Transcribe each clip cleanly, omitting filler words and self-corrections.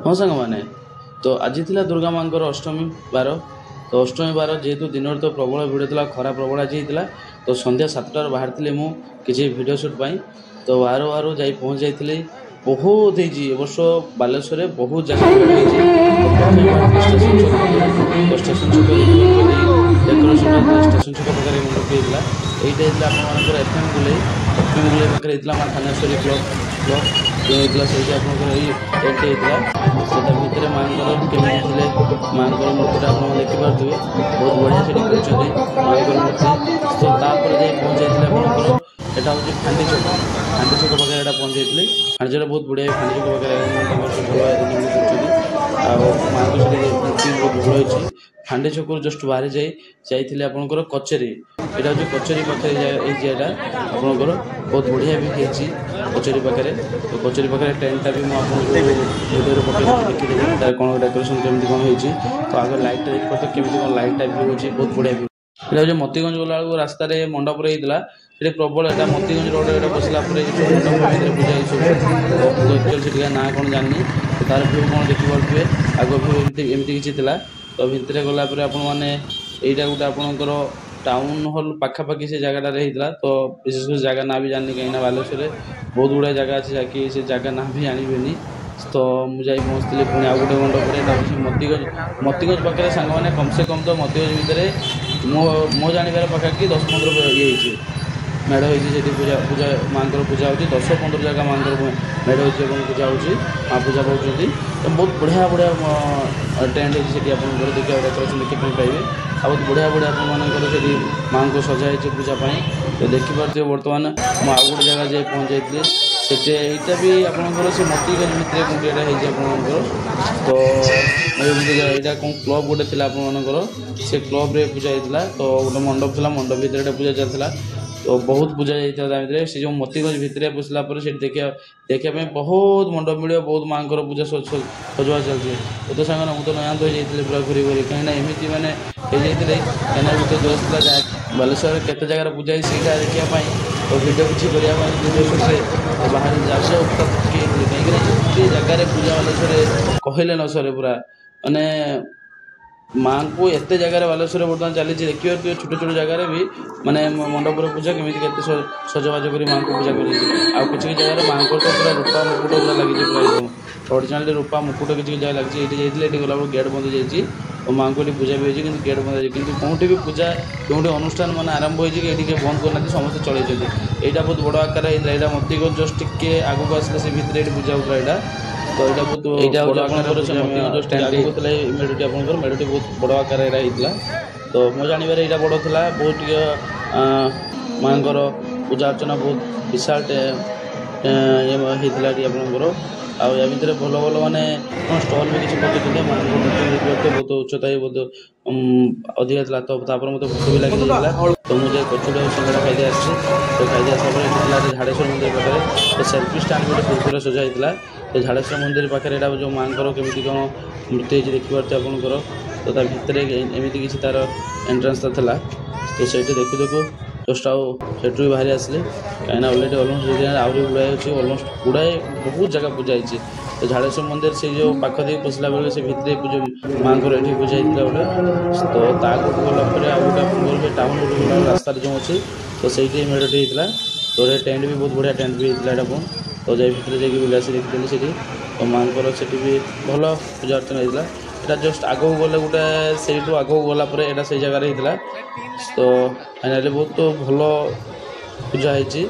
हाँ सांग मैंने तो आज थी दुर्गा माँ अष्टमी बार तो अष्टमी बार जेहेतु दिन तो प्रबल भिड़ था खरा प्रबल आज होता तो सन्ध्या 7टार बाहर मु किसी भिडियो सुट पाई तो बाहर बाहर जा पहुँच जाइए बहुत वर्ष बालेश्वर बहुत जगह स्टेशन छक डेकोरेशन स्टेशन छक पाखे मंडप होता यहाँ आपर एफएम गुले पाखे माँ थानेश्वरी क्लब क्लब जो होता से टेंट होता भितर माँ केमी माँ मूर्ति आप देखिपे बहुत बढ़िया से कर माँ मूर्ति तो तापर जा पहुँच जाइए आपंकर यहाँ हूँ फांडी छक पाखे यहाँ पहुँच जाइए फांडी छक बहुत बढ़िया फांडी छक पाखे भल माँ को मूर्ति बहुत भल हो फांडी छक जस्ट बाहर जाइए आपंकर कचेरी यहाँ हूँ कचेरी पाखे जगह आपंकर बहुत बढ़िया भी होती कचेरी पाखे तो कचेरी पाखे टेंटा भी मुझे भिडियो पकड़ देखिए कौन डेकोरेशन केमती कौन होती तो आगे लाइटा देखिए केमती कौन लाइटा भी होती बहुत बढ़िया भी यहाँ हूँ मोतीगंज गला रास्त मंडप होता से प्रबल यहाँ मोतीगंज रोड बसला मंडप पूजा से ना कौन जानी तार भ्यू कौन देखिपे आग भ्यू एमती किसी तो भितर गलापर आपने यहाँ गोटे आपंकर टाउन हॉल पाखापाखि से जगह होता तो विशेषकर जगह ना भी जानी कहीं बालेश्वर बहुत गुड़ा जगह अच्छे जहाँकि से जगह ना भी जानवे तो मुझे पहुँचती पुणी आउ गोटे मंडप मतीगंज पाखे सांग मैंने कम से कम तो मतीगंज भितर मो जानवर पाखापाखि 10-15 ये मेढ़ होती पूजा पूजा माँ पूजा होती 10-15 जगह माँ मेढ़ होती पूजा होती माँ पूजा पाँच तो बहुत बढ़िया बढ़िया टेंट होती आप देखिए डेकोरेशन देखिए पाइबे बहुत बढ़िया बढ़िया आपंकर माँ को सजाई पूजापाई तो देखिपे बर्तमान मुझे आउ गोटे जगह जाए पहुँच जाइए सेटा भी आपंकर से मतीगंज भितर गुंडिया आपंकर तो यहाँ कौन क्लब गोटे थी आपर से क्लब रे पूजा होता तो गोटे मंडप था मंडप भितर पूजा चलता तो बहुत पूजा जाता से जो मतीगंज भितर पशिला देखा बहुत मंडप मिले बहुत माँ पूजा सजवा चलती तो सांग मुझे नयांत हो जाते पूरा घूरी घूरी कहीं एमती मैंने कहीं गोटे जोश था बालेश्वर केते जगह पूजा है देखा तो भिडियो किसी करने बाहर जाऊँ कहीं जगह पूजा बालेश्वर कहले न सर पूरा माने माँ को एत जगह बालेश्वर बर्तमान चली देखिए छोट छोट जगह भी माने मंडप पूजा केमी सजबाज कर माँ को पूजा कर किसी जगह माँ को तो पूरा रूपा मुकुट पूरा लगी पूरा एकदम ओरिजिनाल रूपा मुकुट किसी जगह लगी ये गला गेट बंद जाइए और माँ को पूजा भी होती गेट बंद है कि कौटी भी पूजा कौटी अनुष्ठान मान आरंभ होती बंद करना समस्त चलते यहाँ बहुत बड़ आकार यहाँ मतीगंज जस्ट टिके आगे आसला से भितर ये पूजा होता यहाँ तो यहाँ बहुत मेढ़ी आप मेढ़ी बहुत बड़ आकार होता तो मो जानवर यहाँ बड़ था बहुत माँ पूजा अर्चना बहुत विशाल ये आपंकर आउ या भितर भल भल माने स्टल भी किसी पकड़ते बहुत उच्चता बहुत अधिका था तो मतलब भोक भी लगी तो मुझे कचुड़ी सिंगड़ा खाई आसी तो खाई आसा झाड़ेश्वर मंदिर पाखे तो सेल्फी स्टाण्ड गोटे पूरा सजा होता तो झाड़ेश्वर मंदिर पाखे जो माँ केमी कौन मूर्ति होती देखिपे आपंकर तो भितर एमती किसी तार एंट्रांस था तो से देखु देखु जस्ट आठ भी बाहरी आसली कहीं अलरेडी अलमोस्ट आहरी गुड़ाए अच्छी अलमोस्ट गुड़ाए बहुत जगह पूजा होती तो झाड़ेश्वर मंदिर से जो पाख दे पशिला बेले से भितर पूजा माँ को ये पूजा होता गोटे तो ताकूट गलापर आउ गोटे टाउन गोटे रास्ता जो अच्छी तो से मेढ़टी होता तो टेंट भी बहुत बढ़िया टेंट भी होता यहाँ तो जा भितर जाकि बुला देखी से तो माँ से भी भल पूजा अर्चना होता यहाँ जस्ट आगू गले गोटे से आगू गलापर यहाँ से जगार होता तो फाइनाली बहुत भल पूजा होती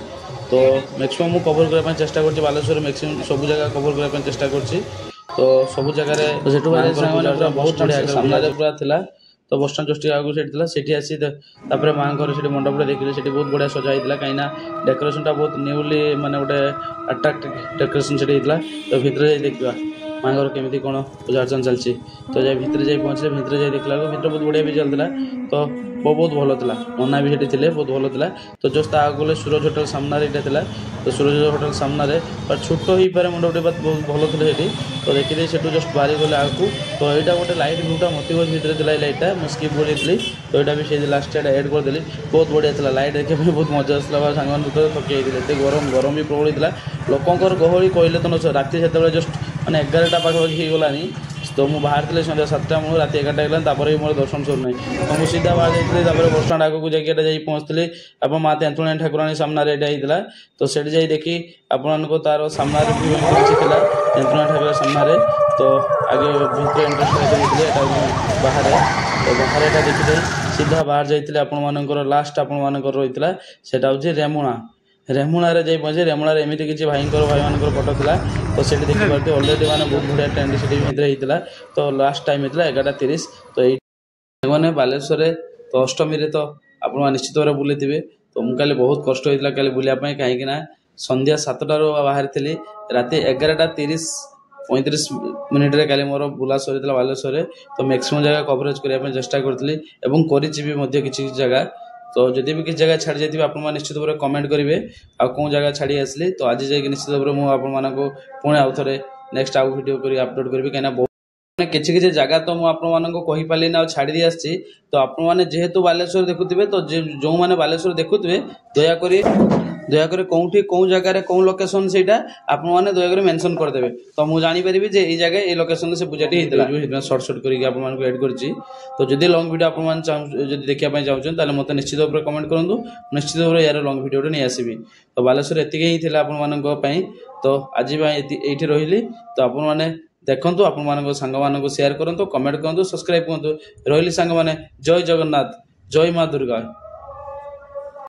तो मैक्सिमम मुझे कवर करने चेष्टा कर बालेश्वर मैक्सिमम सब जगह कवर करने चेष्टा कर तो सब जगह बहुत बढ़िया सामने पूरा था तो बस स्टाण्ड जस्ट आगे से आसी माँ घर मंडप देखिए से बहुत बढ़िया सजा होता कहीं डेकोरेशन बहुत न्यूली माने गोटे अट्राक्ट डेकोरेशन से तो भितर देखा माँ घर केमी कौन पूजा अर्चना चलती तो जा भितर जा पहुँचे भितर जा देखला भितर बहुत बढ़िया भी चलता तो बहुत भल था नना भी थे बहुत भल था तो जस्ट आगे सूरज होटेल सामने यहाँ तो सूरज होटेल सामने पर छोट हो पारे मंडप बहुत भल थे तो देखिए से जस्ट बाहरी गले आगे तो यहाँ गोटे लाइट भ्यूटा मतीगंज भितर था लाइटा मुझे स्किप कर तो यहाँ भी से लास्ट एड करदेली बहुत बढ़िया था लाइट देखा बहुत मजा आसला सांग थकी गरम गरम भी प्रबल होता लोकंर गहली कहले तो राति से जस्ट मैंने 11टा पाखापाखि हो गलानी तो मुझे बाहर थी सन्ध्या 7टा मुझे रात 11टा गलानी मोर दर्शन सर तो मुझे सीधा बाहर जाइए बस स्टाण आगे जाकि पहुँचती आप माँ तेंतुणी ठाकुराणी सामने यहाँ तो से जा देखी आपण तार सामने किसी तेंतुणी ठाकुर सामने तो आगे भीतर एंट्रेंस बाहर तो बाहर यहाँ देखी सीधा बाहर जाइए आपर लास्ट आपर रही है हूँ रेमुणा रेमुणार जा पहुँचे रेमुणार एमती किसी भाई भाई फटो था तो से देखिए अलरेडी मैंने बहुत बढ़िया ट्रेंड से होता तो लास्ट टाइम होता 11:30 तो ये बालेश्वर तो अष्टमी तो आप निश्चित भाव बुले थे तो मुझे बहुत कष्ट होता है बुलापी कहीं सन्ध्या 7टार बाहर थी राति 11:30 35 मिनिट रे मोर बुला सरी बालेश्वर तो मैक्सिमम जगह कवरेज करने चेष्टा करी किसी जगह तो जदि भी किसी जगह छाड़ी जाइए आप निश्चित भाव कमेंट करेंगे आ कौन जगह छाड़ी आसली तो आज जाकि निश्चित भाव मुझे पुणी आउ थे नेक्स्ट आउ वीडियो कर अपलोड करी कहीं बहुत किसी किसी जगह तो मुझे पारे ना छाड़ी दी आसी तो आपने जेहेतु बालेश्वर देखुए तो जो मैंने बालेश्वर देखुए दयाकोरी कौटी कौ जगार कौ लोकेशन से आपने दयाकोरी मेंशन करदे तो मुझे जानीपरि ये जगह ये लोकेशन से पूजाटी होता सर्ट सर्ट करके एड कर तो जदि लंग वीडियो आप देखा चाहते मत निश्चित भाव कमेंट करूँ निश्चित भाव यार लंग वीडियो नहीं आसबि तो बालेश्वर एति ही थी आप तो आज ये रही तो आपने देखो आप सांग शेयर करूँ कमेंट करूँ सब्सक्राइब करूँ रही सांग जय जगन्नाथ जय माँ दुर्गा।